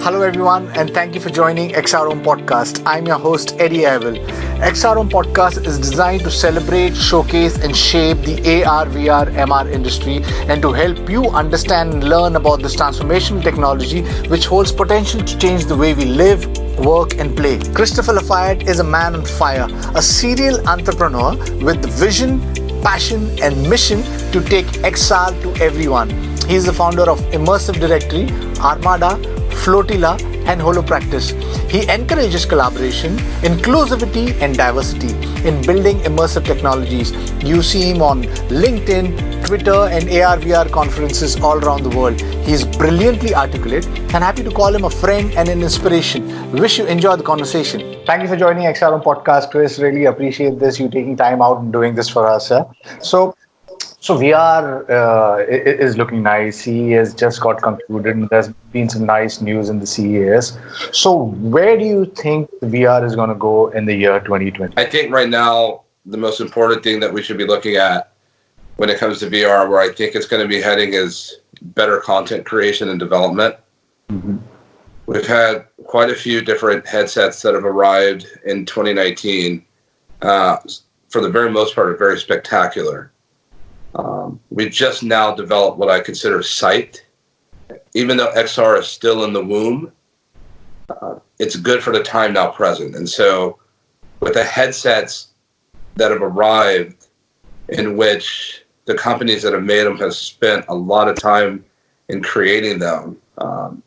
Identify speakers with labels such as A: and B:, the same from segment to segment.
A: Hello everyone, and thank you for joining XROM Podcast. I'm your host Eddie Avil. XROM Podcast is designed to celebrate, showcase and shape the AR, VR, MR industry and to help you understand and learn about this transformational technology which holds potential to change the way we live, work and play. Christopher Lafayette is a man on fire, a serial entrepreneur with vision, passion and mission to take XR to everyone. He is the founder of Immersive Directory, Armada, Flotilla and HoloPractice. He encourages collaboration, inclusivity and diversity in building immersive technologies. You see him on LinkedIn, Twitter and AR/VR conferences all around the world. He is brilliantly articulate and happy to call him a friend and an inspiration. Wish you enjoy the conversation. Thank you for joining XRM Podcast, Chris. Really appreciate this, you taking time out and doing this for us. So VR is looking nice. CES just got concluded. There's been some nice news in the CES. So where do you think VR is going to go in the year 2020?
B: I think right now the most important thing that we should be looking at when it comes to VR, where I think it's going to be heading, is better content creation and development. Mm-hmm. We've had quite a few different headsets that have arrived in 2019. For the very most part, are very spectacular. We've just now developed what I consider sight. Even though XR is still in the womb, it's good for the time now present. And so with the headsets that have arrived, in which the companies that have made them have spent a lot of time in creating them,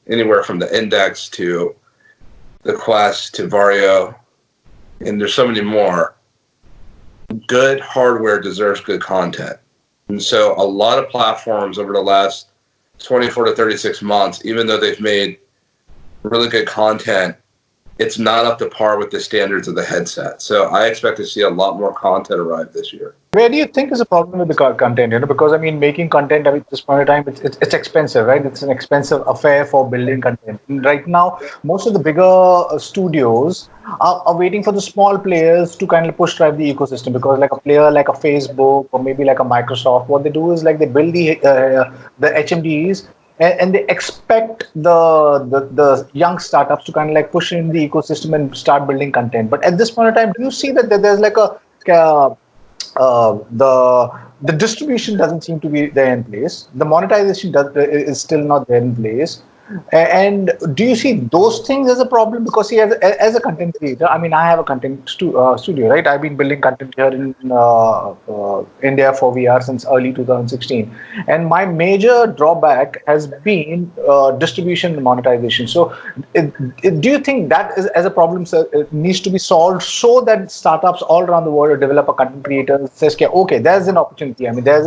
B: anywhere from the Index to the Quest to Vario, and there's so many more, good hardware deserves good content. And so a lot of platforms over the last 24 to 36 months, even though they've made really good content, it's not up to par with the standards of the headset. So I expect to see a lot more content arrive this year.
A: Where do you think is a problem with the content? Because I mean, making content at this point in time, it's expensive, right? It's an expensive affair for building content. And right now, most of the bigger studios are waiting for the small players to kind of push drive the ecosystem, because like a player like a Facebook or maybe like a Microsoft, what they do is like they build the HMDs and they expect the young startups to kind of like push in the ecosystem and start building content. But at this point in time, do you see that there's like the distribution doesn't seem to be there in place. The monetization is still not there in place. And do you see those things as a problem? Because see, as a content creator, I mean, I have a content studio, right? I've been building content here in India for VR since early 2016. And my major drawback has been distribution and monetization. So do you think that is, as a problem, sir, it needs to be solved so that startups all around the world, developer, content creators says, okay, there's an opportunity. I mean, there's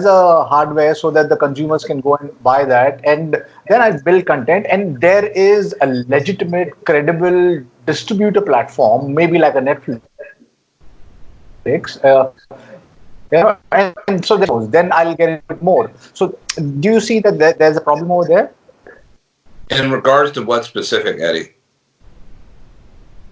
A: a hardware so that the consumers can go and buy that. And then I build content, and there is a legitimate, credible distributor platform, maybe like a Netflix. And so then I'll get a bit more. So do you see that there's a problem over there?
B: In regards to what specific, Eddie?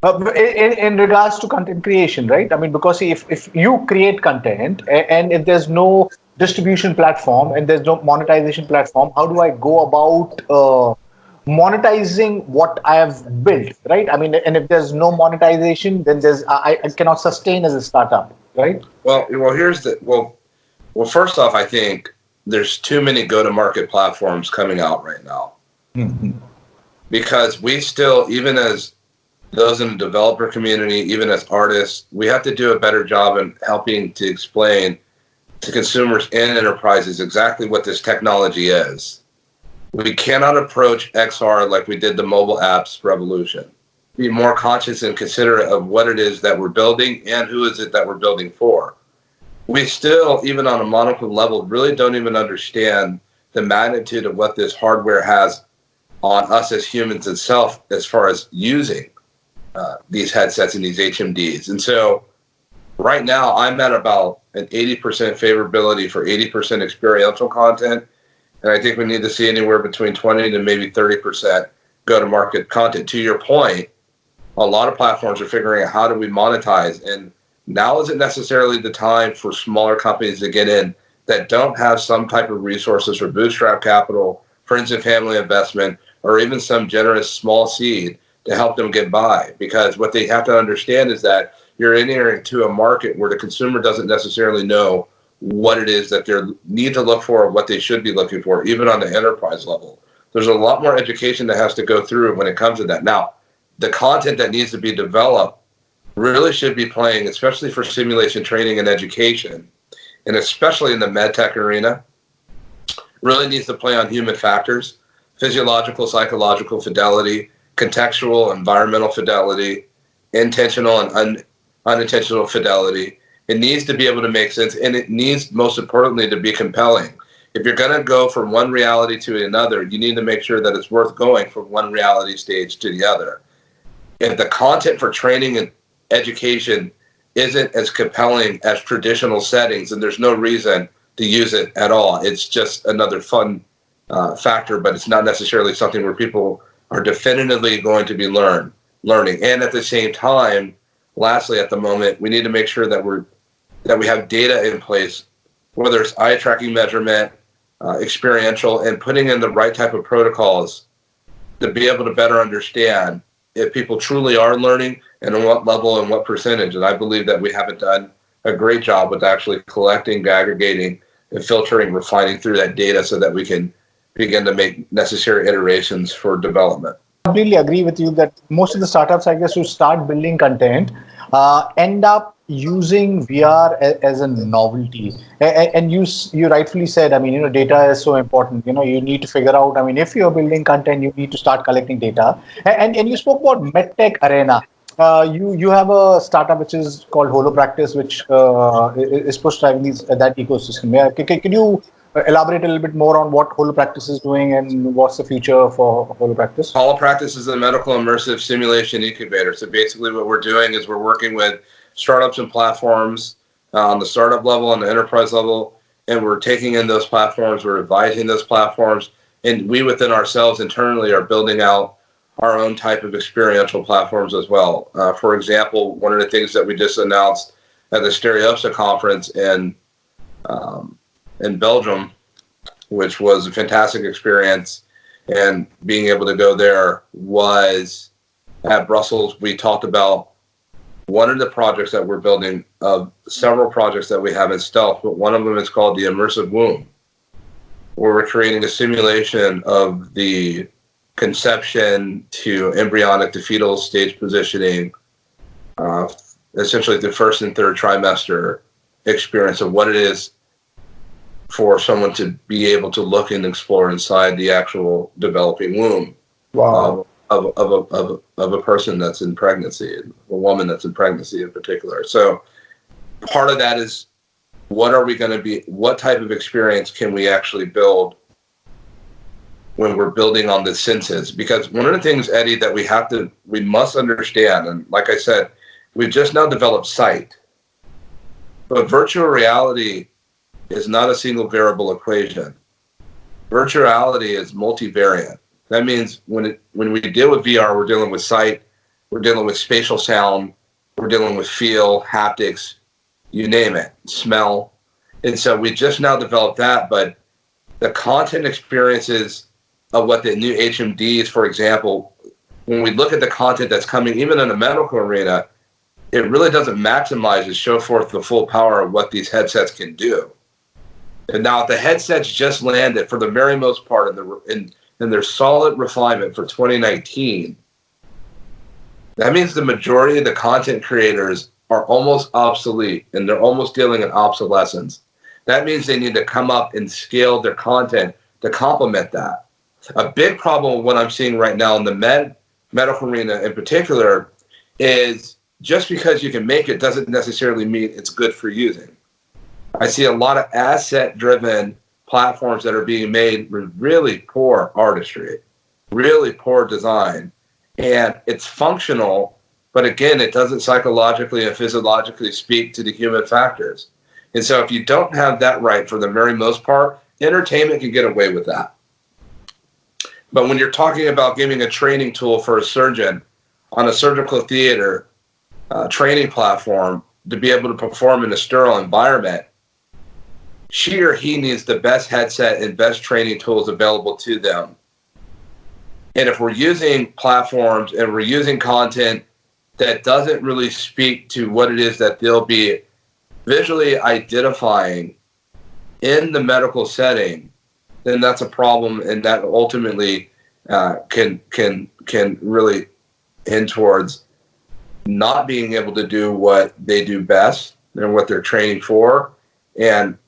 A: In regards to content creation, right? I mean, because if you create content and if there's no distribution platform and there's no monetization platform, how do I go about monetizing what I have built, right? I mean, and if there's no monetization, then I cannot sustain as a startup, right?
B: Well, first off, I think there's too many go-to-market platforms coming out right now. Mm-hmm. Because we still, even as those in the developer community, even as artists, we have to do a better job in helping to explain to consumers and enterprises exactly what this technology is. We cannot approach XR like we did the mobile apps revolution. Be more conscious and considerate of what it is that we're building and who is it that we're building for. We still, even on a monocle level, really don't even understand the magnitude of what this hardware has on us as humans itself as far as using these headsets and these HMDs. And so right now I'm at about an 80% favorability for 80% experiential content. And I think we need to see anywhere between 20 to maybe 30% go-to-market content. To your point, a lot of platforms are figuring out how do we monetize. And now isn't necessarily the time for smaller companies to get in that don't have some type of resources for bootstrap capital, friends and family investment, or even some generous small seed to help them get by. Because what they have to understand is that you're entering to a market where the consumer doesn't necessarily know what it is that they need to look for, or what they should be looking for, even on the enterprise level. There's a lot more education that has to go through when it comes to that. Now, the content that needs to be developed really should be playing, especially for simulation training and education, and especially in the med tech arena, really needs to play on human factors, physiological, psychological fidelity, contextual, environmental fidelity, intentional and unintentional fidelity. It needs to be able to make sense, and it needs, most importantly, to be compelling. If you're going to go from one reality to another, you need to make sure that it's worth going from one reality stage to the other. If the content for training and education isn't as compelling as traditional settings, and there's no reason to use it at all. It's just another fun factor, but it's not necessarily something where people are definitively going to be learning. And at the same time, lastly, at the moment, we need to make sure that we have data in place, whether it's eye tracking measurement, experiential, and putting in the right type of protocols to be able to better understand if people truly are learning and on what level and what percentage. And I believe that we haven't done a great job with actually collecting, aggregating, and filtering, refining through that data so that we can begin to make necessary iterations for development.
A: I completely agree with you that most of the startups, I guess, who start building content end up using VR as a novelty. And you rightfully said, I mean, data is so important. You need to figure out, I mean, if you're building content, you need to start collecting data. And you spoke about MedTech Arena. You have a startup which is called HoloPractice, which is push driving that ecosystem. Yeah, can you elaborate a little bit more on what HoloPractice is doing and what's the future for HoloPractice?
B: HoloPractice is a medical immersive simulation incubator. So basically what we're doing is we're working with startups and platforms on the startup level and the enterprise level, and we're taking in those platforms, we're advising those platforms, and we within ourselves internally are building out our own type of experiential platforms as well. For example, one of the things that we just announced at the Stereopsa conference in Belgium, which was a fantastic experience, and being able to go there, was at Brussels. We talked about one of the projects that we're building, several projects that we have in stealth, but one of them is called the Immersive Womb, where we're creating a simulation of the conception to embryonic to fetal stage positioning, essentially the first and third trimester experience of what it is for someone to be able to look and explore inside the actual developing womb.
A: Wow.
B: Of a person that's in pregnancy, a woman that's in pregnancy in particular. So part of that is, what type of experience can we actually build when we're building on the senses? Because one of the things, Eddie, that we must understand, and like I said, we've just now developed sight, but virtual reality is not a single variable equation. Virtual reality is multivariate. That means when we deal with VR, we're dealing with sight, we're dealing with spatial sound, we're dealing with feel, haptics, you name it, smell. And so we just now developed that, but the content experiences of what the new HMDs, for example, when we look at the content that's coming, even in the medical arena, it really doesn't maximize and show forth the full power of what these headsets can do. And now, if the headsets just landed, for the very most part, in their solid refinement for 2019, that means the majority of the content creators are almost obsolete, and they're almost dealing in obsolescence. That means they need to come up and scale their content to complement that. A big problem with what I'm seeing right now in the medical arena in particular is, just because you can make it doesn't necessarily mean it's good for using. I see a lot of asset-driven platforms that are being made with really poor artistry, really poor design, and it's functional, but again, it doesn't psychologically and physiologically speak to the human factors. And so if you don't have that right, for the very most part, entertainment can get away with that. But when you're talking about giving a training tool for a surgeon on a surgical theater training platform to be able to perform in a sterile environment, she or he needs the best headset and best training tools available to them And if we're using platforms and we're using content that doesn't really speak to what it is that they'll be visually identifying in the medical setting, then that's a problem, and that ultimately can really end towards not being able to do what they do best and what they're training for, and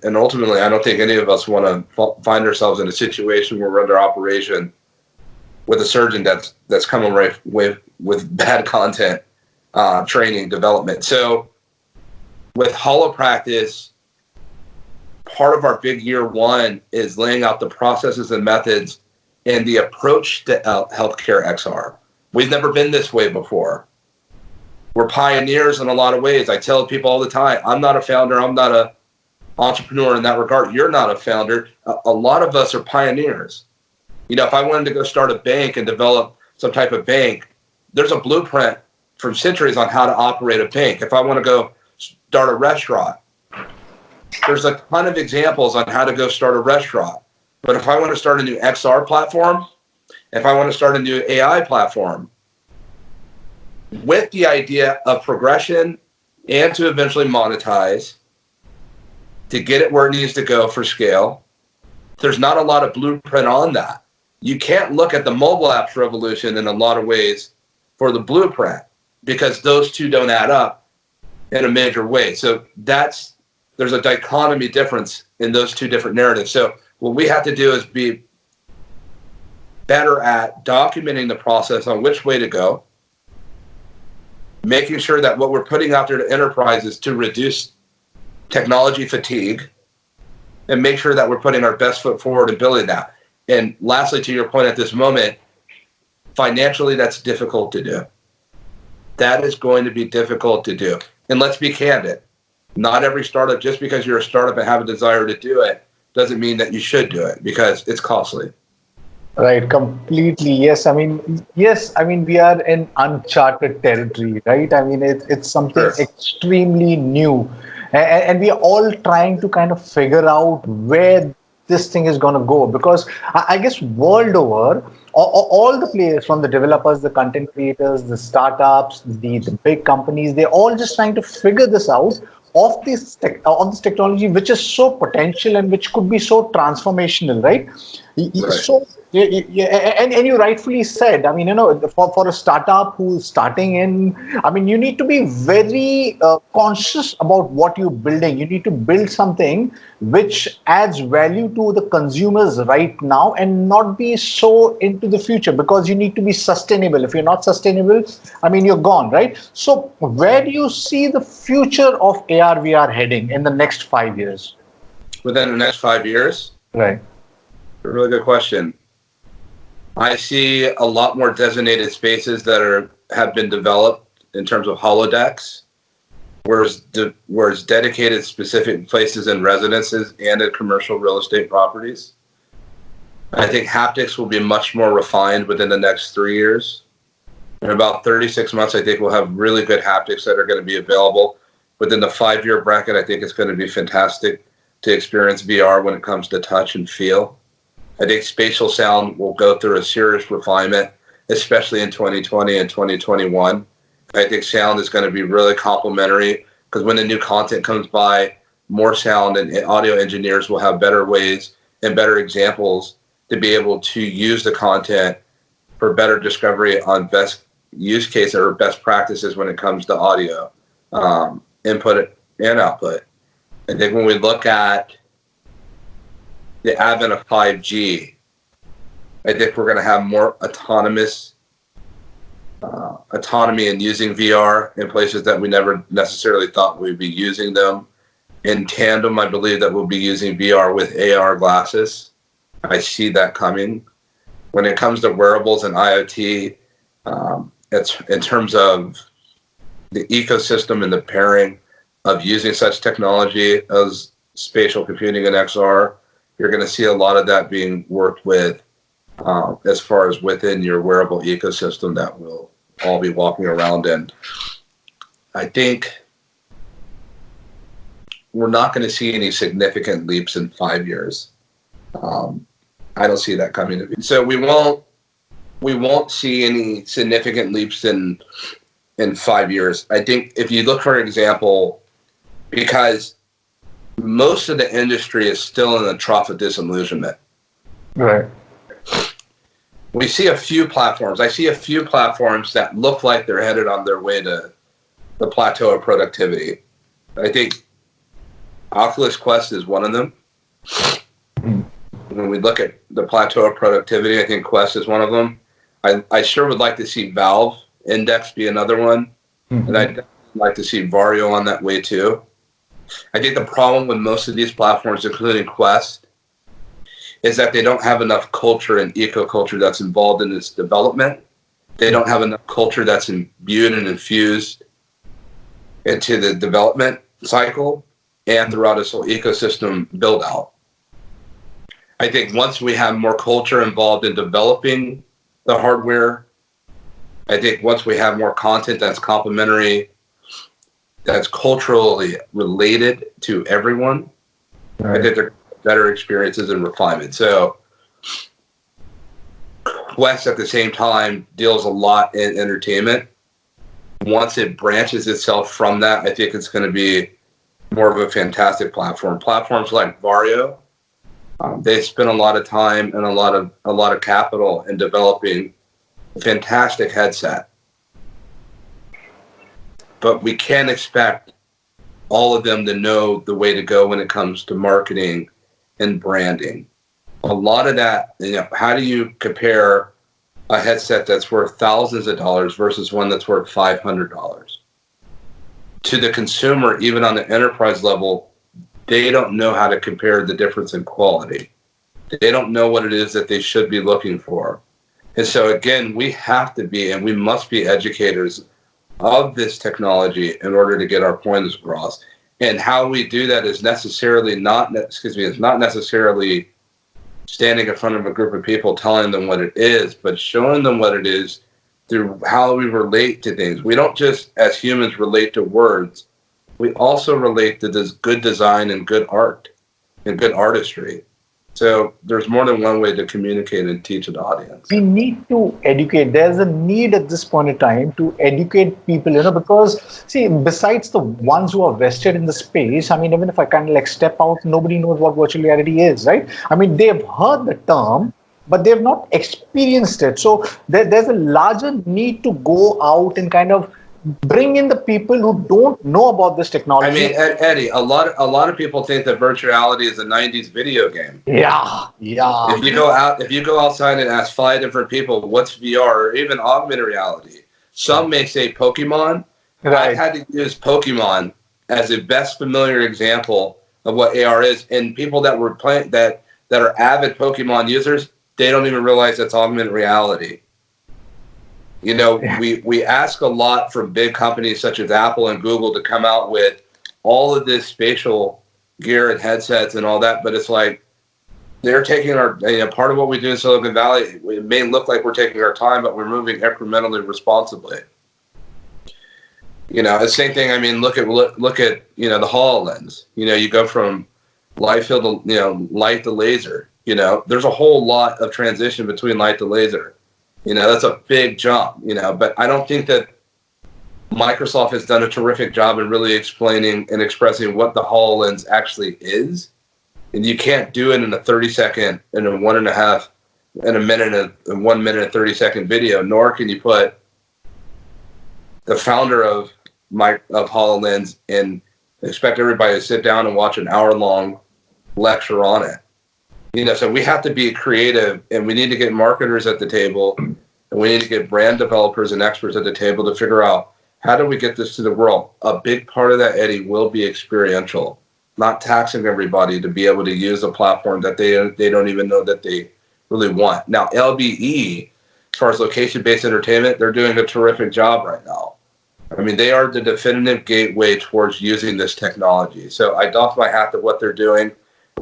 B: ultimately, I don't think any of us want to find ourselves in a situation where we're under operation with a surgeon that's coming right with bad content, training, development. So with holopractice, part of our big year one is laying out the processes and methods and the approach to healthcare XR. We've never been this way before. We're pioneers in a lot of ways. I tell people all the time, I'm not a founder, I'm not an entrepreneur in that regard. You're not a founder. A lot of us are pioneers. You know, if I wanted to go start a bank and develop some type of bank, there's a blueprint from centuries on how to operate a bank. If I want to go start a restaurant, there's a ton of examples on how to go start a restaurant. But if I want to start a new XR platform, if I want to start a new AI platform, with the idea of progression and to eventually monetize, to get it where it needs to go for scale, there's not a lot of blueprint on that. You can't look at the mobile apps revolution in a lot of ways for the blueprint, because those two don't add up in a major way. So there's a dichotomy difference in those two different narratives. So what we have to do is be better at documenting the process on which way to go, making sure that what we're putting out there to enterprise is to reduce technology fatigue, and make sure that we're putting our best foot forward in building that. And lastly, to your point at this moment, financially, that's difficult to do. That is going to be difficult to do. And let's be candid. Not every startup, just because you're a startup and have a desire to do it, doesn't mean that you should do it, because it's costly.
A: Right, completely. Yes, I mean, we are in uncharted territory, right? I mean, it's something
B: Sure.
A: extremely new, and we are all trying to kind of figure out where this thing is going to go, because I guess world over, all the players, from the developers, the content creators, the startups, the big companies, they're all just trying to figure this out of this technology, which is so potential and which could be so transformational, right?
B: Right.
A: So, and you rightfully said, I mean, for a startup who's starting in, I mean, you need to be very conscious about what you're building. You need to build something which adds value to the consumers right now and not be so into the future, because you need to be sustainable. If you're not sustainable, I mean, you're gone, right? So where do you see the future of AR, VR heading in the next 5 years?
B: Within the next 5 years?
A: Right.
B: A really good question. I see a lot more designated spaces that have been developed in terms of holodecks, where it's dedicated specific places and residences and at commercial real estate properties. I think haptics will be much more refined within the next 3 years. In about 36 months, I think we'll have really good haptics that are going to be available. Within the 5-year bracket, I think it's going to be fantastic to experience VR when it comes to touch and feel. I think spatial sound will go through a serious refinement, especially in 2020 and 2021. I think sound is going to be really complementary, because when the new content comes by, more sound and audio engineers will have better ways and better examples to be able to use the content for better discovery on best use case or best practices when it comes to audio, input and output. I think when we look at the advent of 5G, I think we're going to have more autonomy in using VR in places that we never necessarily thought we'd be using them. In tandem, I believe that we'll be using VR with AR glasses. I see that coming. When it comes to wearables and IoT, it's in terms of the ecosystem and the pairing of using such technology as spatial computing and XR, you're going to see a lot of that being worked with as far as within your wearable ecosystem that we'll all be walking around in. I think we're not going to see any significant leaps in 5 years. I don't see that coming to be. So we won't see any significant leaps in 5 years. I think if you look, for example, because most of the industry is still in the trough of disillusionment.
A: Right.
B: We see a few platforms. I see a few platforms that look like they're headed on their way to the plateau of productivity. I think Oculus Quest is one of them. When we look at the plateau of productivity, I think Quest is one of them. I sure would like to see Valve Index be another one. And I'd like to see Vario on that way too. I think the problem with most of these platforms, including Quest, is that they don't have enough culture and eco-culture that's involved in its development. They don't have enough culture that's imbued and infused into the development cycle and throughout its whole ecosystem build out. I think once we have more culture involved in developing the hardware, I think once we have more content that's complementary, that's culturally related to everyone, right. I think there are better experiences and refinement. So Quest at the same time deals a lot in entertainment. Once it branches itself from that, I think it's going to be more of a fantastic platform. Platforms like Vario, they spend a lot of time and a lot of capital in developing a fantastic headset. But we can't expect all of them to know the way to go when it comes to marketing and branding. A lot of that, how do you compare a headset that's worth thousands of dollars versus one that's worth $500? To the consumer, even on the enterprise level, they don't know how to compare the difference in quality. They don't know what it is that they should be looking for. And so again, we have to be, and we must be educators of this technology in order to get our points across. And how we do that is not necessarily standing in front of a group of people telling them what it is, but showing them what it is through how we relate to things. We don't just, as humans, relate to words. We also relate to this good design and good art and good artistry. So there's more than one way to communicate and teach an audience.
A: We need to educate. There's a need at this point in time to educate people, because, see, besides the ones who are vested in the space, I mean, even if I kind of step out, nobody knows what virtual reality is, right? I mean, they've heard the term, but they've not experienced it. So there's a larger need to go out and kind of bring in the people who don't know about this technology.
B: I mean, Eddie, a lot of people think that virtual reality is a 90s video game.
A: Yeah.
B: If you go outside and ask 5 different people what's VR or even augmented reality, some may say Pokemon. Right. I had to use Pokemon as the best familiar example of what AR is, and people that were playing that are avid Pokemon users, they don't even realize that's augmented reality. We ask a lot from big companies such as Apple and Google to come out with all of this spatial gear and headsets and all that, but it's like they're taking our, part of what we do in Silicon Valley, it may look like we're taking our time, but we're moving incrementally responsibly. The same thing, I mean, look at the HoloLens. You go from light field to, light to laser. There's a whole lot of transition between light to laser. That's a big jump, but I don't think that Microsoft has done a terrific job in really explaining and expressing what the HoloLens actually is. And you can't do it in a 30-second, in a 1.5, in a minute, in 1 minute and 30-second video, nor can you put the founder of HoloLens and expect everybody to sit down and watch an hour-long lecture on it. So we have to be creative, and we need to get marketers at the table, and we need to get brand developers and experts at the table to figure out, how do we get this to the world? A big part of that, Eddie, will be experiential, not taxing everybody to be able to use a platform that they don't even know that they really want. Now, LBE, as far as location-based entertainment, they're doing a terrific job right now. I mean, they are the definitive gateway towards using this technology. So I doff my hat to what they're doing.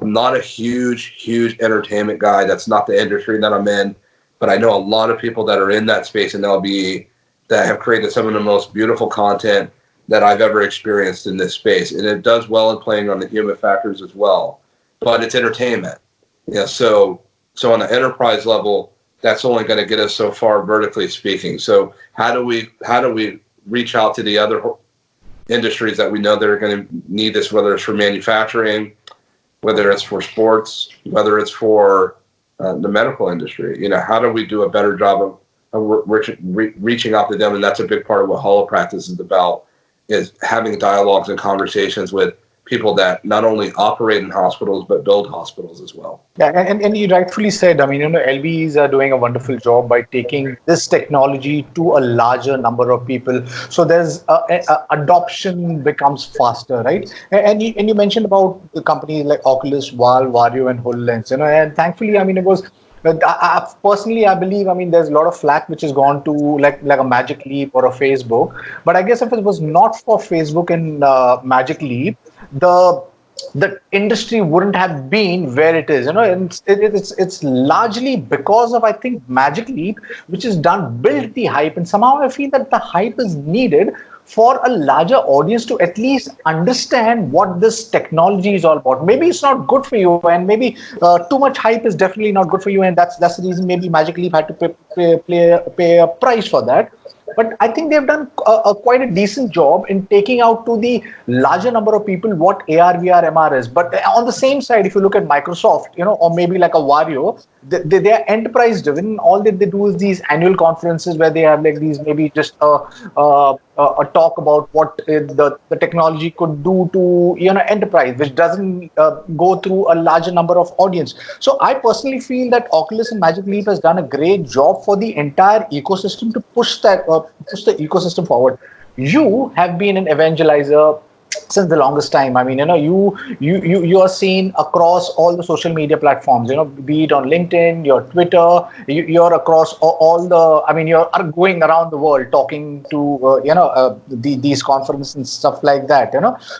B: I'm not a huge entertainment guy. That's not the industry that I'm in. But I know a lot of people that are in that space in LBE that have created some of the most beautiful content that I've ever experienced in this space. And it does well in playing on the human factors as well. But it's entertainment. So So on the enterprise level, that's only going to get us so far vertically speaking. So how do we reach out to the other industries that we know that are going to need this, whether it's for manufacturing, whether it's for sports, whether it's for the medical industry? How do we do a better job of reaching out to them? And that's a big part of what Holopractice is about, is having dialogues and conversations with people that not only operate in hospitals, but build hospitals as well.
A: Yeah, and you rightfully said, LVs are doing a wonderful job by taking this technology to a larger number of people. So there's adoption becomes faster, right? And you mentioned about the companies like Oculus, Valve, Vario, and HoloLens, and thankfully, it was. But personally, I believe, there's a lot of flack which has gone to like a Magic Leap or a Facebook. But I guess if it was not for Facebook and Magic Leap, the industry wouldn't have been where it is. And it's largely because of, I think, Magic Leap, which is built the hype, and somehow I feel that the hype is needed for a larger audience to at least understand what this technology is all about. Maybe it's not good for you, and maybe too much hype is definitely not good for you, and that's the reason maybe Magic Leap had to pay a price for that. But I think they've done quite a decent job in taking out to the larger number of people what AR, VR, MR is. But on the same side, if you look at Microsoft, or maybe like a Vario, they are enterprise driven. All that they do is these annual conferences where they have like these, maybe just a talk about what the technology could do to enterprise, which doesn't go through a larger number of audience. So I personally feel that Oculus and Magic Leap has done a great job for the entire ecosystem to push the ecosystem forward. You have been an evangelizer since the longest time. You are seen across all the social media platforms, be it on LinkedIn, your Twitter, you're across all the, you're going around the world talking to, these conferences and stuff like that,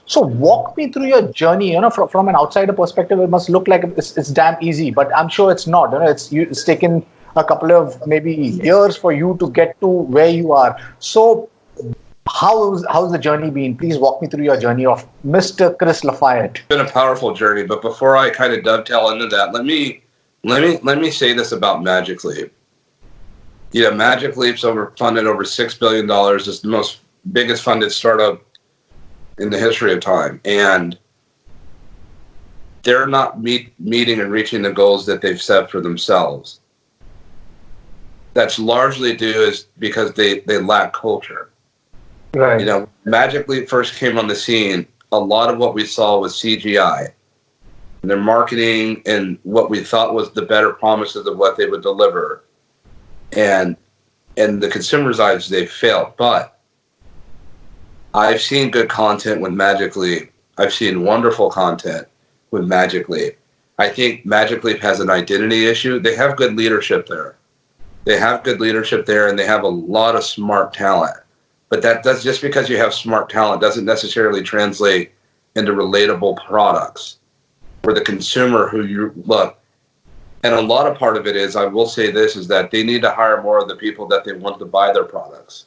A: So walk me through your journey, from an outsider perspective. It must look like it's damn easy, but I'm sure it's not, it's taken a couple of maybe years for you to get to where you are. So how's the journey been? Please walk me through your journey of Mr. Chris Lafayette.
B: It's been a powerful journey, but before I kind of dovetail into that, let me say this about Magic Leap. Magic Leap's funded over $6 billion. It's the biggest funded startup in the history of time, and they're not meeting and reaching the goals that they've set for themselves. That's largely due because they lack culture. Right. Magic Leap first came on the scene. A lot of what we saw was CGI. And their marketing and what we thought was the better promises of what they would deliver. And in the consumer's eyes, they failed. But I've seen good content with Magic Leap. I've seen wonderful content with Magic Leap. I think Magic Leap has an identity issue. They have good leadership there. And they have a lot of smart talent. But that's just because you have smart talent doesn't necessarily translate into relatable products for the consumer who you look. And a lot of part of it is, I will say this, is that they need to hire more of the people that they want to buy their products.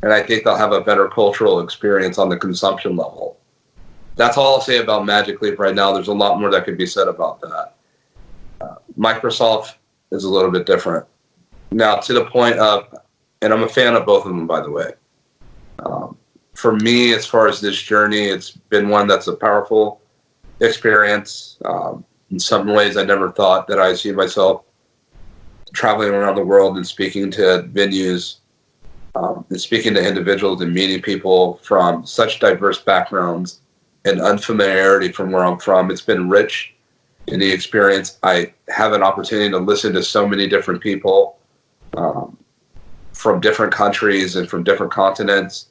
B: And I think they'll have a better cultural experience on the consumption level. That's all I'll say about Magic Leap right now. There's a lot more that could be said about that. Microsoft is a little bit different. Now, to the point of, and I'm a fan of both of them, by the way. For me, as far as this journey, it's been one that's a powerful experience. In some ways, I never thought that I see myself traveling around the world and speaking to venues, and speaking to individuals and meeting people from such diverse backgrounds and unfamiliarity from where I'm from. It's been rich in the experience. I have an opportunity to listen to so many different people from different countries and from different continents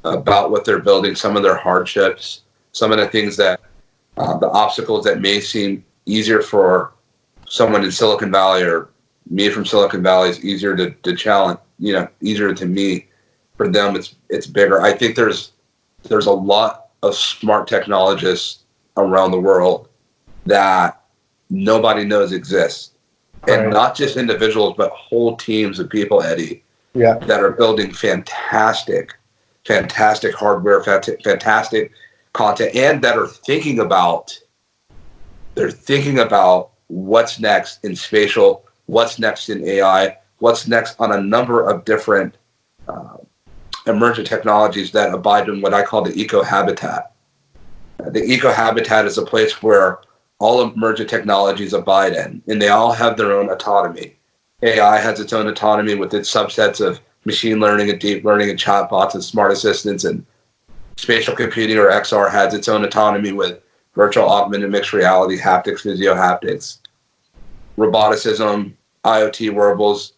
B: about what they're building, some of their hardships, some of the things that, the obstacles that may seem easier for someone in Silicon Valley or me from Silicon Valley is easier to challenge, easier to meet. For them, it's bigger. I think there's a lot of smart technologists around the world that nobody knows exist. Right. And not just individuals, but whole teams of people, Eddie, that are building fantastic hardware, fantastic content, and that are thinking about what's next in spatial, what's next in AI, what's next on a number of different emergent technologies that abide in what I call the eco-habitat. The eco-habitat is a place where all emergent technologies abide in, and they all have their own autonomy. AI has its own autonomy with its subsets of machine learning and deep learning and chatbots and smart assistants, and spatial computing, or XR, has its own autonomy with virtual, augmented, mixed reality, haptics, physiohaptics, roboticism, IoT, wearables,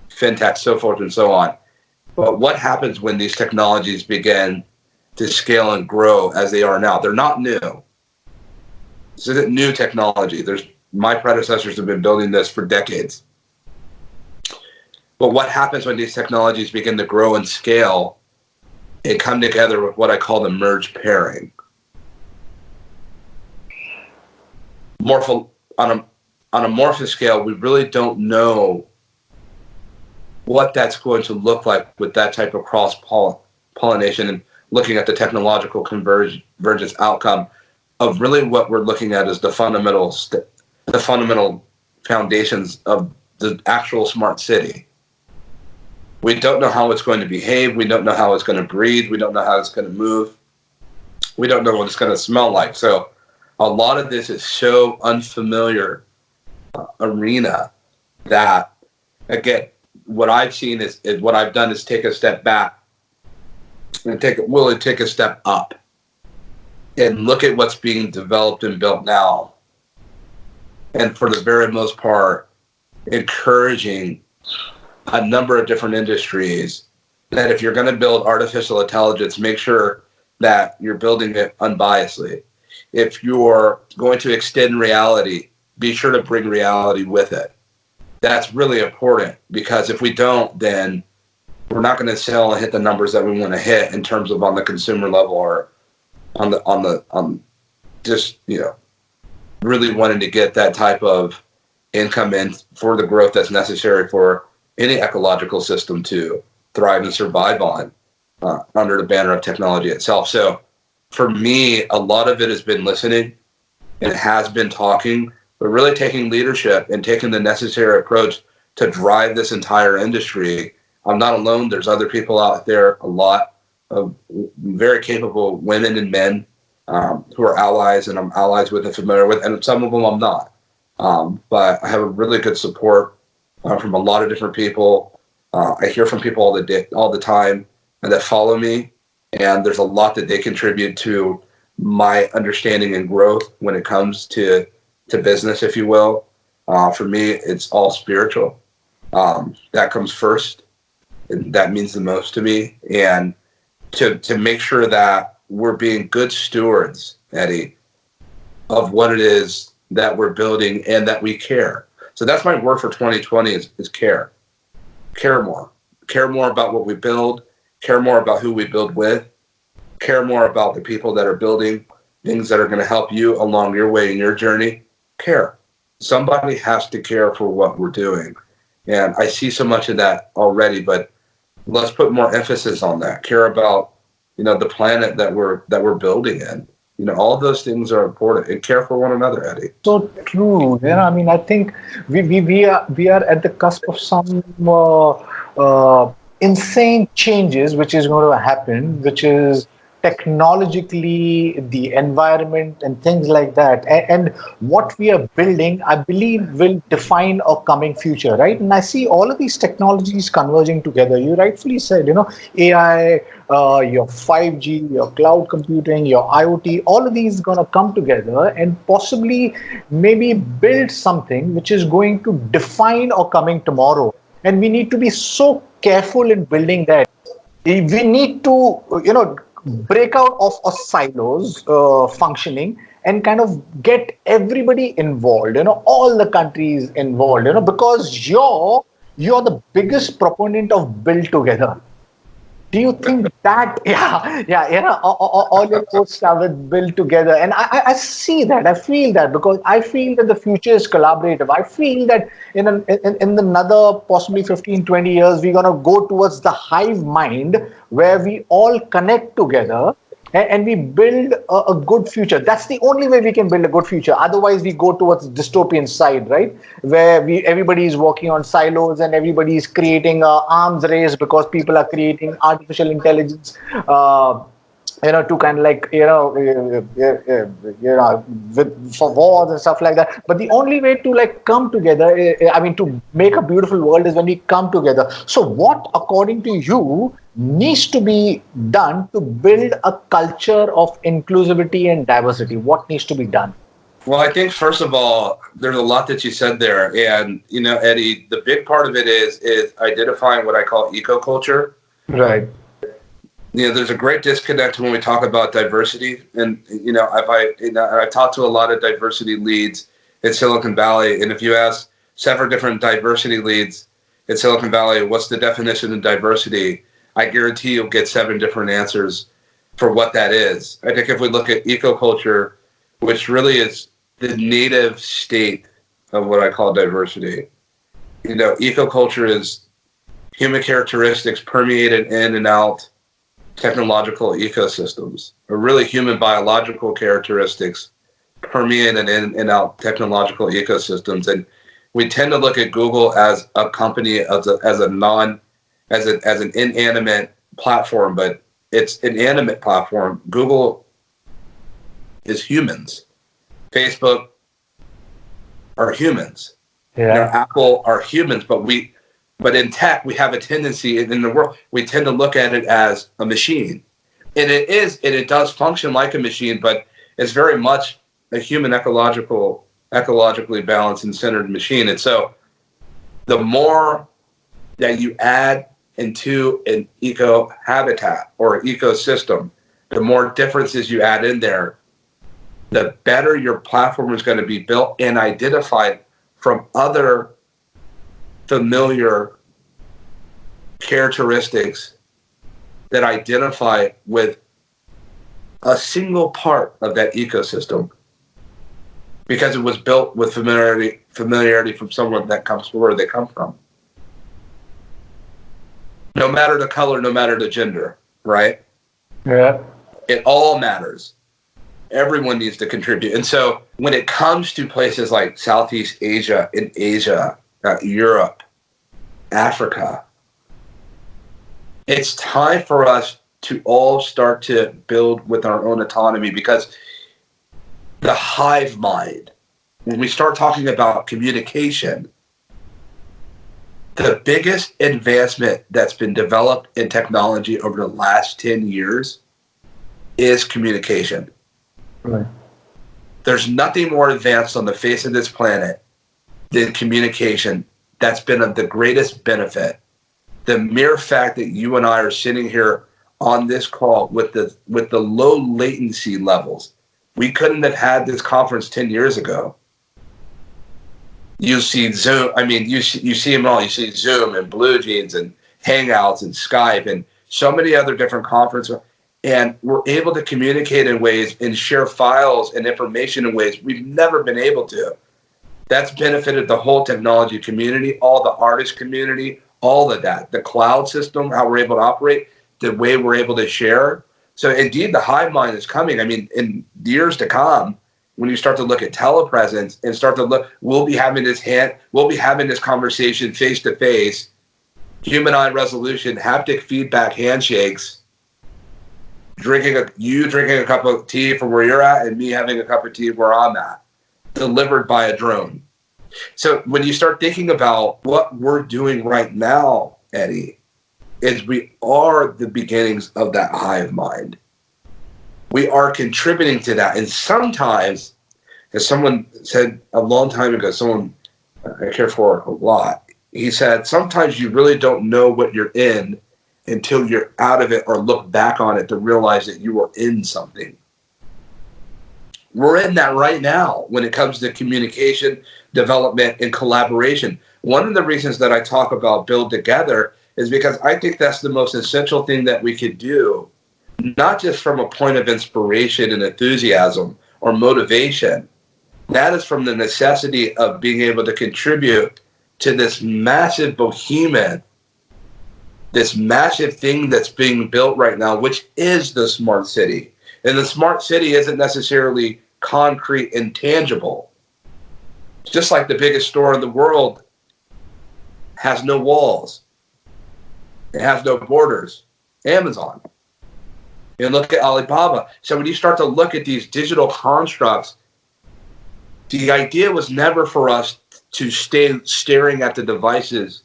B: fintech, so forth and so on. But what happens when these technologies begin to scale and grow as they are now? They're not new. This isn't new technology. My predecessors have been building this for decades. But what happens when these technologies begin to grow and scale and come together with what I call the merge pairing? On a morpho scale, we really don't know what that's going to look like with that type of cross-pollination, and looking at the technological convergence outcome of really what we're looking at is the fundamental foundations of the actual smart city. We don't know how it's going to behave. We don't know how it's going to breathe. We don't know how it's going to move. We don't know what it's going to smell like. So a lot of this is so unfamiliar arena that, again, what I've seen is what I've done is take a step back and take a step up and look at what's being developed and built now. And for the very most part, encouraging a number of different industries that if you're going to build artificial intelligence, make sure that you're building it unbiasedly. If you're going to extend reality, be sure to bring reality with it. That's really important, because if we don't, then we're not going to sell and hit the numbers that we want to hit in terms of on the consumer level, or on just, really wanting to get that type of income in for the growth that's necessary for any ecological system to thrive and survive on under the banner of technology itself. So for me, a lot of it has been listening and has been talking, but really taking leadership and taking the necessary approach to drive this entire industry. I'm not alone. There's other people out there, a lot of very capable women and men who are allies, and I'm allies with and familiar with, and some of them I'm not. But I have a really good support from a lot of different people. I hear from people all the time and that follow me, and there's a lot that they contribute to my understanding and growth when it comes to business, if you will. For me, it's all spiritual. That comes first, and that means the most to me. And to make sure that we're being good stewards, Eddie, of what it is that we're building and that we care. So that's my word for 2020 is care. Care more. Care more about what we build. Care more about who we build with. Care more about the people that are building things that are going to help you along your way in your journey. Care. Somebody has to care for what we're doing. And I see so much of that already, but let's put more emphasis on that. Care about, the planet that we're building in. All those things are important, and care for one another, Eddie.
A: So true. I think we are at the cusp of some insane changes which is going to happen, which is technologically, the environment and things like that. And what we are building, I believe, will define our coming future, right? And I see all of these technologies converging together. You rightfully said, AI, your 5G, your cloud computing, your IoT, all of these going to come together and possibly maybe build something which is going to define our coming tomorrow. And we need to be so careful in building that. We need to, break out of silos functioning and kind of get everybody involved, all the countries involved, because you're the biggest proponent of build together. Do you think that, all your posts have it built together? And I see that, I feel that, because I feel that the future is collaborative. I feel that in another possibly 15, 20 years, we're going to go towards the hive mind where we all connect together and we build a good future. That's the only way we can build a good future. Otherwise, we go towards the dystopian side, right? Where everybody is working on silos and everybody is creating a arms race because people are creating artificial intelligence. To kind of like for wars and stuff like that. But the only way to like come together, to make a beautiful world, is when we come together. So, what, according to you, needs to be done to build a culture of inclusivity and diversity? What needs to be done?
B: Well, I think first of all, there's a lot that you said there, and Eddie, the big part of it is identifying what I call eco-culture.
A: Right.
B: There's a great disconnect when we talk about diversity, and I've talked to a lot of diversity leads in Silicon Valley, and if you ask several different diversity leads in Silicon Valley, what's the definition of diversity? I guarantee you'll get 7 different answers for what that is. I think if we look at eco-culture, which really is the native state of what I call diversity, eco-culture is human characteristics permeated in and out technological ecosystems, or really human biological characteristics permeated in and out technological ecosystems. And we tend to look at Google as a company, as an inanimate platform, but it's an animate platform. Google is humans. Facebook are humans.
A: Yeah.
B: Apple are humans, but in tech, we have a tendency in the world, we tend to look at it as a machine. And it does function like a machine, but it's very much a human ecologically balanced and centered machine. And so the more that you add into an eco habitat or ecosystem, the more differences you add in there, the better your platform is going to be built and identified from other familiar characteristics that identify with a single part of that ecosystem, because it was built with familiarity from someone that comes from where they come from. No matter the color, no matter the gender, right?
A: Yeah.
B: It all matters. Everyone needs to contribute. And so when it comes to places like Southeast Asia and Asia, Europe, Africa, it's time for us to all start to build with our own autonomy, because the hive mind, when we start talking about communication, the biggest advancement that's been developed in technology over the last 10 years is communication.
A: Right.
B: There's nothing more advanced on the face of this planet than communication. That's been of the greatest benefit. The mere fact that you and I are sitting here on this call with the low latency levels, we couldn't have had this conference 10 years ago. You see Zoom. I mean, you see them all. You see Zoom and Blue Jeans and Hangouts and Skype and so many other different conferences. And we're able to communicate in ways and share files and information in ways we've never been able to. That's benefited the whole technology community, all the artist community, all of that. The cloud system, how we're able to operate, the way we're able to share. So indeed, the hive mind is coming. I mean, in years to come, when you start to look at telepresence and start to look, we'll be having this conversation face to face, human eye resolution, haptic feedback, handshakes, drinking a cup of tea from where you're at and me having a cup of tea where I'm at, delivered by a drone. So when you start thinking about what we're doing right now, Eddie, is we are the beginnings of that hive mind. We are contributing to that. And sometimes, as someone said a long time ago, someone I care for a lot, he said, sometimes you really don't know what you're in until you're out of it or look back on it to realize that you were in something. We're in that right now when it comes to communication, development, and collaboration. One of the reasons that I talk about Build Together is because I think that's the most essential thing that we could do, not just from a point of inspiration and enthusiasm or motivation. That is from the necessity of being able to contribute to this massive behemoth, this massive thing that's being built right now, which is the smart city, And the smart city isn't necessarily concrete and tangible. Just like the biggest store in the world has no walls. It has no borders. Amazon. You look at Alibaba. So when you start to look at these digital constructs, the idea was never for us to stay staring at the devices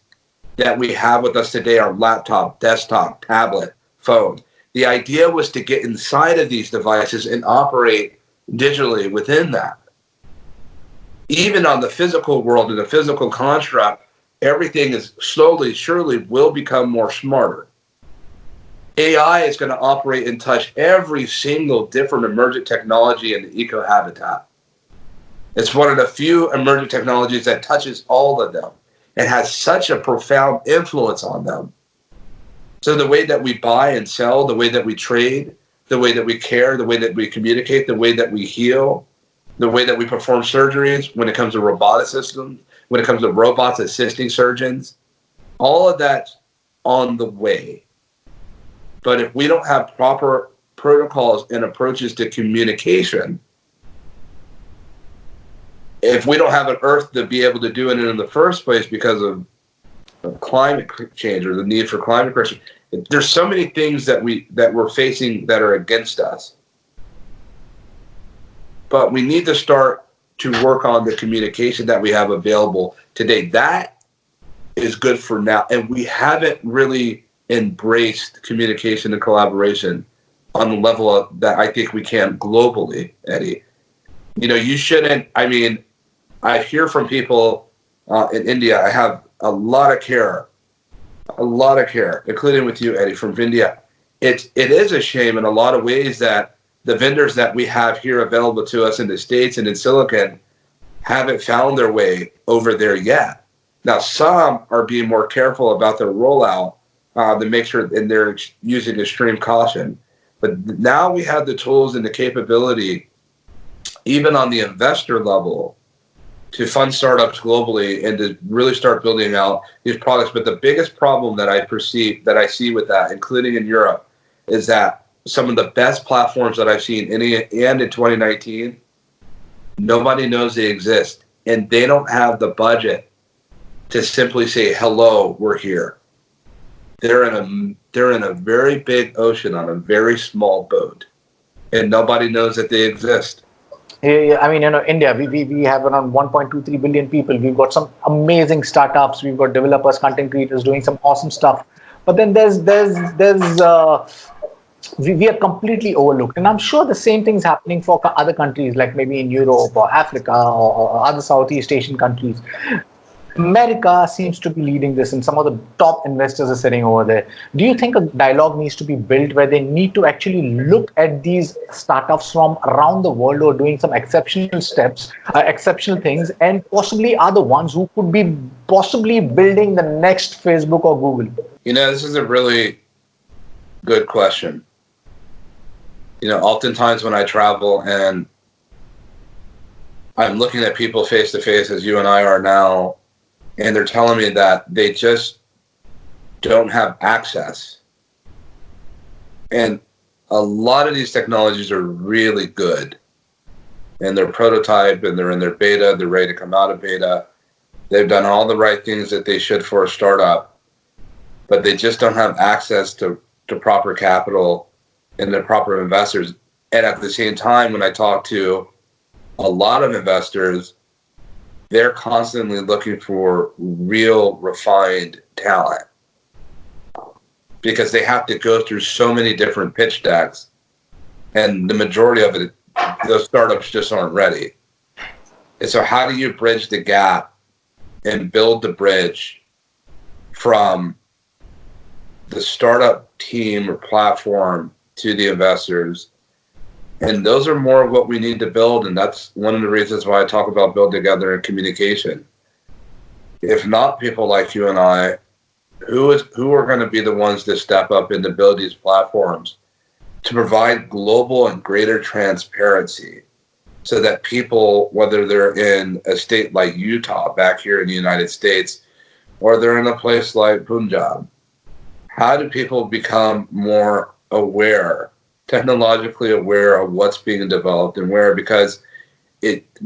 B: that we have with us today, our laptop, desktop, tablet, phone. The idea was to get inside of these devices and operate digitally within that. Even on the physical world, in the physical construct, everything is slowly, surely will become more smarter. AI is going to operate and touch every single different emergent technology in the eco-habitat. It's one of the few emergent technologies that touches all of them and has such a profound influence on them. So the way that we buy and sell, the way that we trade, the way that we care, the way that we communicate, the way that we heal, the way that we perform surgeries, when it comes to robotic systems, when it comes to robots assisting surgeons, all of that's on the way. But if we don't have proper protocols and approaches to communication, if we don't have an Earth to be able to do it in the first place because of climate change or the need for climate correction, there's so many things that we're facing that are against us. But we need to start to work on the communication that we have available today. That is good for now, and we haven't really embraced communication and collaboration on the level that I think we can globally, Eddie. You know, you shouldn't. I mean, I hear from people in India. I have a lot of care, including with you, Eddie, from India. It is a shame in a lot of ways that the vendors that we have here available to us in the States and in Silicon haven't found their way over there yet. Now, some are being more careful about their rollout to make sure, and they're using extreme caution. But now we have the tools and the capability, even on the investor level, to fund startups globally and to really start building out these products. But the biggest problem that I see with that, including in Europe, is that some of the best platforms that I've seen in 2019, nobody knows they exist, and they don't have the budget to simply say, hello, we're here. They're in a very big ocean on a very small boat, and nobody knows that they exist.
A: Yeah, I mean, you know, India, we have around 1.23 billion people. We've got some amazing startups. We've got developers, content creators doing some awesome stuff. But then we are completely overlooked. And I'm sure the same thing's happening for other countries, like maybe in Europe or Africa or other Southeast Asian countries. America seems to be leading this, and some of the top investors are sitting over there. Do you think a dialogue needs to be built where they need to actually look at these startups from around the world who are doing some exceptional steps, exceptional things, and possibly are the ones who could be possibly building the next Facebook or Google?
B: You know, this is a really good question. You know, oftentimes when I travel and I'm looking at people face to face, as you and I are now, and they're telling me that they just don't have access. And a lot of these technologies are really good. And they're prototype, and they're in their beta, they're ready to come out of beta. They've done all the right things that they should for a startup, but they just don't have access to proper capital and the proper investors. And at the same time, when I talk to a lot of investors, they're constantly looking for real refined talent because they have to go through so many different pitch decks, and the majority of it, those startups just aren't ready. And so how do you bridge the gap and build the bridge from the startup team or platform to the investors? And those are more of what we need to build, and that's one of the reasons why I talk about build together and communication. If not people like you and I, who are going to be the ones to step up and to build these platforms to provide global and greater transparency so that people, whether they're in a state like Utah back here in the United States, or they're in a place like Punjab, how do people become more aware technologically aware of what's being developed and where, because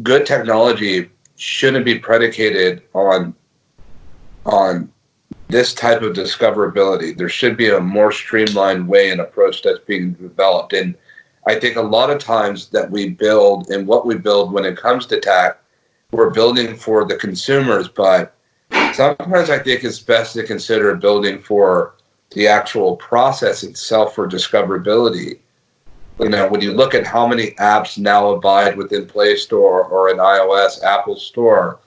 B: good technology shouldn't be predicated on this type of discoverability. There should be a more streamlined way and approach that's being developed. And I think a lot of times that we build and what we build when it comes to tech, we're building for the consumers, but sometimes I think it's best to consider building for the actual process itself for discoverability. You know, when you look at how many apps now abide within Play Store or an iOS Apple Store,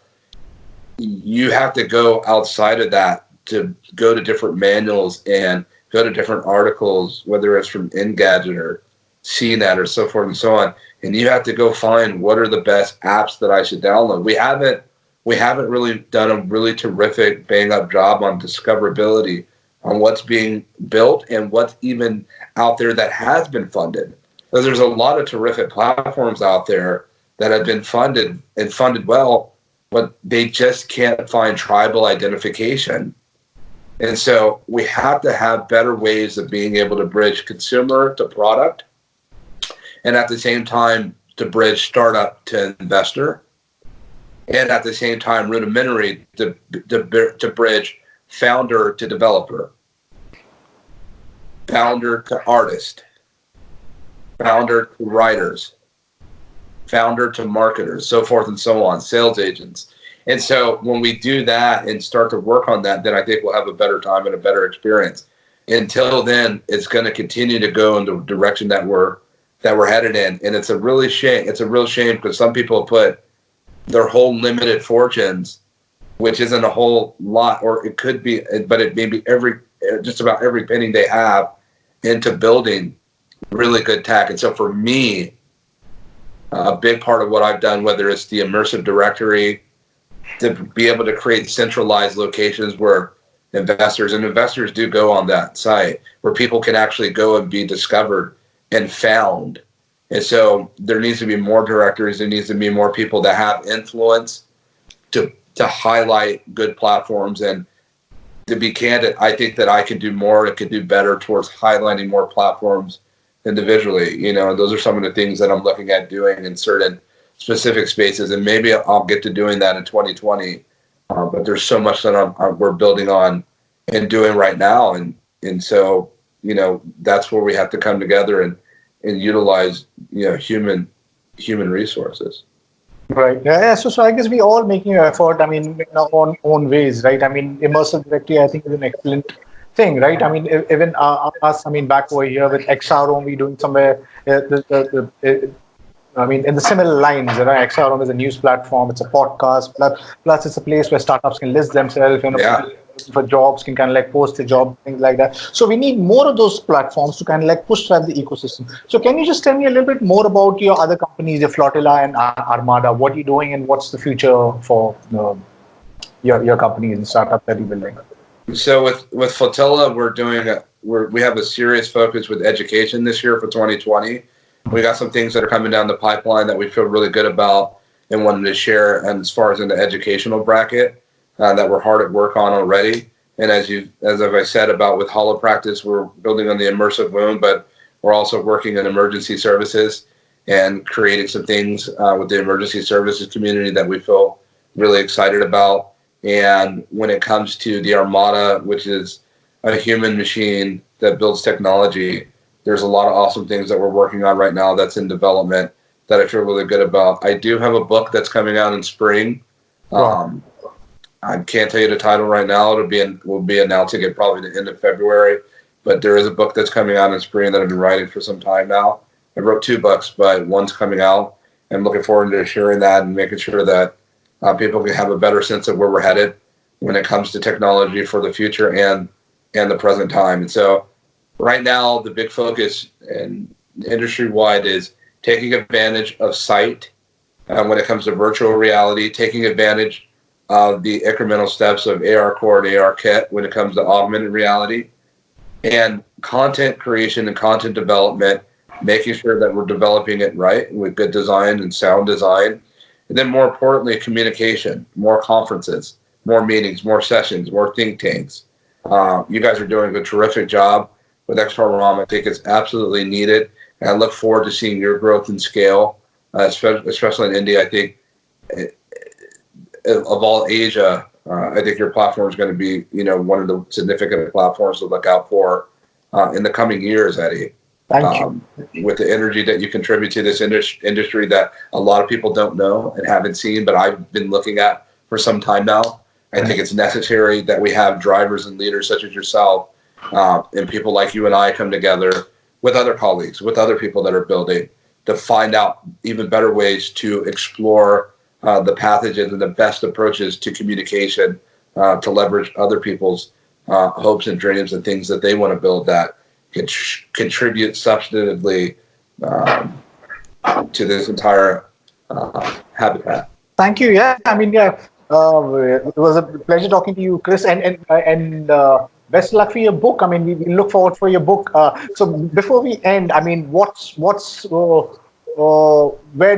B: you have to go outside of that to go to different manuals and go to different articles, whether it's from Engadget or CNET or so forth and so on. And you have to go find what are the best apps that I should download. We haven't really done a really terrific bang up job on discoverability, on what's being built and what's even out there that has been funded. So there's a lot of terrific platforms out there that have been funded and funded well, but they just can't find tribal identification. And so we have to have better ways of being able to bridge consumer to product, and at the same time to bridge startup to investor, and at the same time rudimentary to bridge founder to developer, founder to artist, founder to writers, founder to marketers, so forth and so on, sales agents. And so when we do that and start to work on that, then I think we'll have a better time and a better experience. Until then, it's going to continue to go in the direction that we're headed in. And it's a real shame because some people put their whole limited fortunes, which isn't a whole lot, or it could be, but it may be just about every penny they have into building really good tech. And so for me, a big part of what I've done, whether it's the immersive directory, to be able to create centralized locations where investors do go on that site, where people can actually go and be discovered and found. And so there needs to be more directories. There needs to be more people that have influence to highlight good platforms. And to be candid, I think that I could do more. It could do better towards highlighting more platforms individually. You know, those are some of the things that I'm looking at doing in certain specific spaces, and maybe I'll get to doing that in 2020. But there's so much that we're building on and doing right now, and so that's where we have to come together and utilize human resources.
A: Right. Yeah. So I guess we all making an effort. I mean, in our own ways, right? I mean, immersive directory, I think, is an excellent thing, right? I mean, even us. I mean, back over here with XROM, we doing somewhere. I mean, in the similar lines, right? XROM is a news platform. It's a podcast. Plus, it's a place where startups can list themselves. For jobs can kind of like post a job, things like that. So we need more of those platforms to kind of like push drive the ecosystem. So can you just tell me a little bit more about your other companies, your Flotilla and Armada? What are you doing, and what's the future for your companies and startups that you're building?
B: So with Flotilla, we have a serious focus with education this year for 2020. We got some things that are coming down the pipeline that we feel really good about and wanted to share. And as far as in the educational bracket, that we're hard at work on already. And as I said about with Hollow Practice, we're building on the immersive room, but we're also working in emergency services and creating some things with the emergency services community that we feel really excited about. And when it comes to the Armada, which is a human machine that builds technology, there's a lot of awesome things that we're working on right now that's in development that I feel really good about. I do have a book that's coming out in spring. I can't tell you the title right now. We'll be announcing it probably the end of February. But there is a book that's coming out in spring that I've been writing for some time now. I wrote 2 books, but one's coming out. I'm looking forward to sharing that and making sure that people can have a better sense of where we're headed when it comes to technology for the future and the present time. And so right now, the big focus and industry-wide is taking advantage of sight when it comes to virtual reality, taking advantage of the incremental steps of AR Core and AR Kit when it comes to augmented reality, and content creation and content development, making sure that we're developing it right with good design and sound design. And then more importantly, communication, more conferences, more meetings, more sessions, more think tanks. You guys are doing a terrific job with XROM. I think it's absolutely needed. And I look forward to seeing your growth and scale, especially in India. I think of all Asia, I think your platform is going to be, one of the significant platforms to look out for in the coming years, Eddie.
A: Thank you.
B: With the energy that you contribute to this industry that a lot of people don't know and haven't seen, but I've been looking at for some time now. I think it's necessary that we have drivers and leaders such as yourself and people like you and I come together with other colleagues, with other people that are building to find out even better ways to explore the pathogens and the best approaches to communication to leverage other people's hopes and dreams and things that they want to build that can contribute substantively to this entire habitat.
A: Thank you. Yeah, I mean, it was a pleasure talking to you, Chris, and best luck for your book. I mean, we look forward for your book. So before we end, I mean, where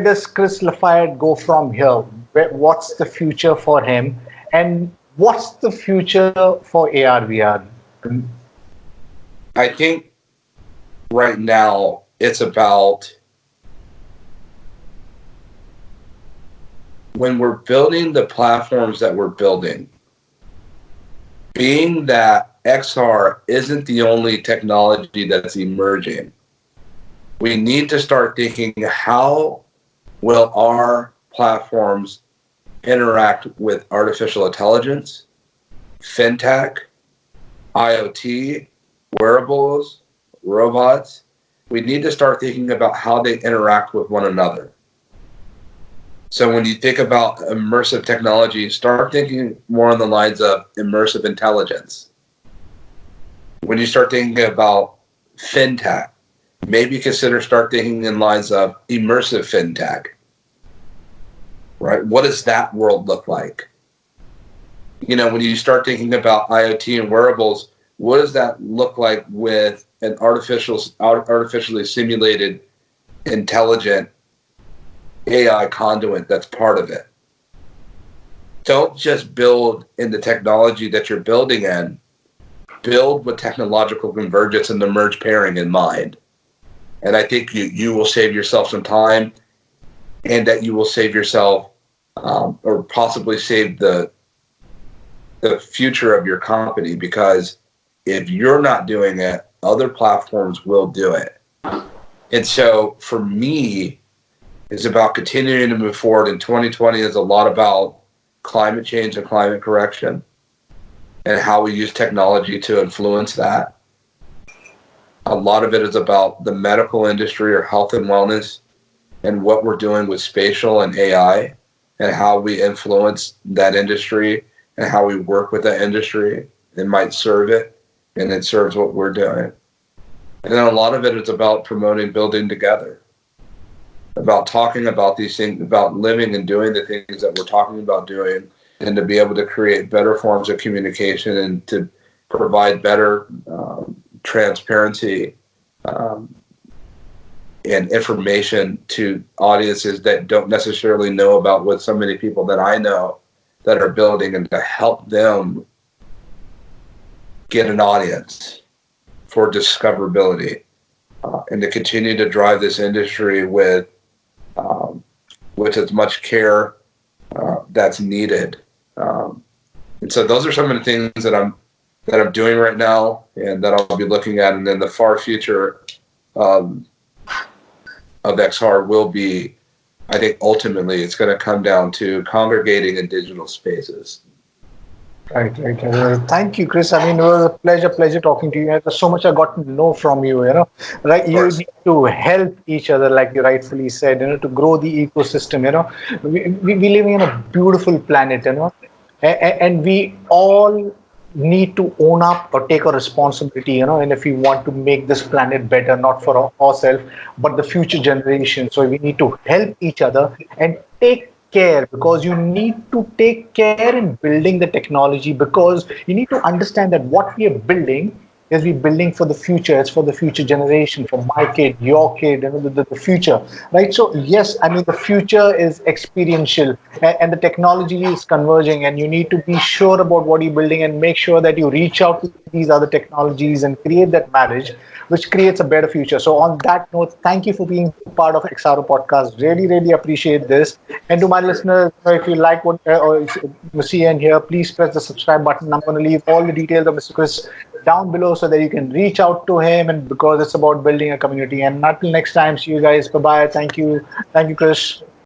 A: does Chris Lafayette go from here? What's the future for him, and what's the future for AR/VR?
B: I think right now it's about when we're building the platforms that we're building, being that XR isn't the only technology that's emerging, we need to start thinking, how will our platforms interact with artificial intelligence, fintech, IoT, wearables, robots? We need to start thinking about how they interact with one another. So when you think about immersive technology, start thinking more on the lines of immersive intelligence. When you start thinking about fintech, maybe start thinking in lines of immersive fintech. Right? What does that world look like? When you start thinking about IoT and wearables, what does that look like with an artificially simulated, intelligent AI conduit that's part of it? Don't just build in the technology that you're building in. Build with technological convergence and the merge pairing in mind. And I think you will save yourself some time, and that you will save yourself or possibly save the future of your company, because if you're not doing it, other platforms will do it. And so for me, it's about continuing to move forward. And 2020 is a lot about climate change and climate correction and how we use technology to influence that. A lot of it is about the medical industry or health and wellness and what we're doing with spatial and AI and how we influence that industry and how we work with that industry. It might serve it, and it serves what we're doing. And then a lot of it is about promoting building together, about talking about these things, about living and doing the things that we're talking about doing, and to be able to create better forms of communication and to provide better transparency and information to audiences that don't necessarily know about what so many people that I know that are building, and to help them get an audience for discoverability and to continue to drive this industry with as much care that's needed. And so those are some of the things that I'm doing right now and that I'll be looking at. And then the far future of XR will be, I think ultimately it's going to come down to congregating in digital spaces.
A: Right. Thank you, Chris. I mean, it was a pleasure talking to you. There's so much I got to know from you, right? You need to help each other, like you rightfully said, to grow the ecosystem, We live in a beautiful planet, and we all need to own up or take a responsibility, and if we want to make this planet better, not for ourselves, but the future generation. So we need to help each other and take care, because you need to take care in building the technology, because you need to understand that what we are building is we building for the future. It's for the future generation, for my kid, your kid, and the future, right? So yes, I mean the future is experiential, and the technology is converging, and you need to be sure about what you're building and make sure that you reach out to these other technologies and create that marriage, which creates a better future. So on that note, thank you for being part of XRO podcast. Really appreciate this. And to my listeners, if you like what or you see and hear, please press the subscribe button. I'm going to leave all the details of Mr. Chris down below so that you can reach out to him, and because it's about building a community. And until next time, see you guys. Bye bye. Thank you, Chris.